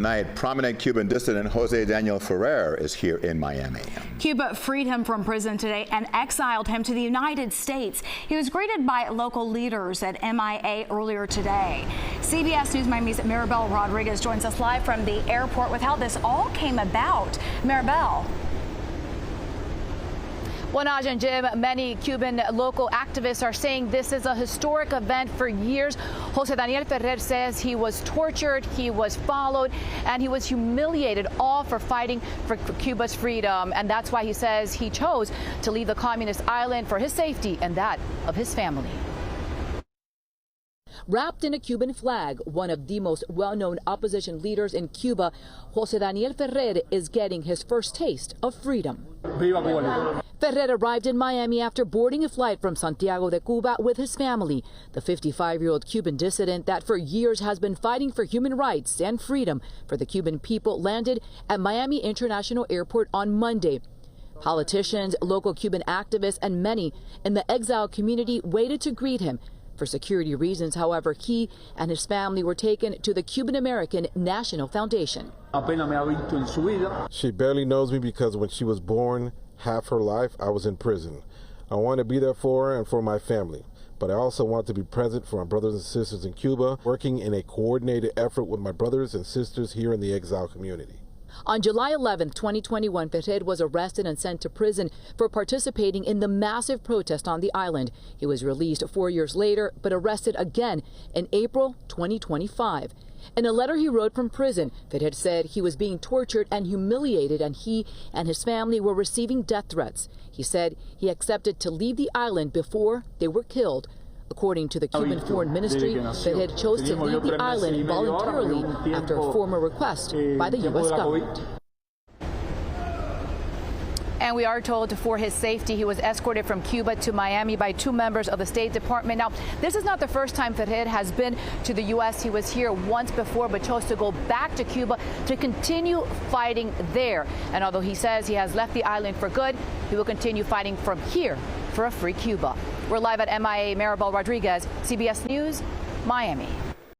tonight. Prominent Cuban dissident José Daniel Ferrer is here in Miami. Cuba freed him from prison today and exiled him to the United States. He was greeted by local leaders at MIA earlier today. CBS News Miami's Maribel Rodriguez joins us live from the airport with how this all came about. Maribel. Well, Naj and Jim, many Cuban local activists are saying this is a historic event. For years, José Daniel Ferrer says he was tortured, he was followed, and he was humiliated, all for fighting for Cuba's freedom. And that's why he says he chose to leave the communist island for his safety and that of his family. Wrapped in a Cuban flag, one of the most well-known opposition leaders in Cuba, José Daniel Ferrer is getting his first taste of freedom. Viva Cuba. Ferrer arrived in Miami after boarding a flight from Santiago de Cuba with his family. The 55-year-old Cuban dissident that for years has been fighting for human rights and freedom for the Cuban people landed at Miami International Airport on Monday. Politicians, local Cuban activists, and many in the exile community waited to greet him. For security reasons, however, he and his family were taken to the Cuban-American National Foundation. She barely knows me because when she was born, half her life, I was in prison. I want to be there for her and for my family, but I also want to be present for my brothers and sisters in Cuba, working in a coordinated effort with my brothers and sisters here in the exile community. On July 11, 2021, Ferrer was arrested and sent to prison for participating in the massive protest on the island. He was released 4 years later, but arrested again in April 2025. In a letter he wrote from prison, Ferrer said he was being tortured and humiliated, and he and his family were receiving death threats. He said he accepted to leave the island before they were killed. According to the Cuban Foreign Ministry, Ferrer chose to leave the island voluntarily after a formal request by the U.S. government. And we are told for his safety, he was escorted from Cuba to Miami by 2 members of the State Department. Now, this is not the first time Ferrer has been to the U.S. He was here once before, but chose to go back to Cuba to continue fighting there. And although he says he has left the island for good, he will continue fighting from here for a free Cuba. We're live at MIA. Maribel Rodriguez, CBS News, Miami.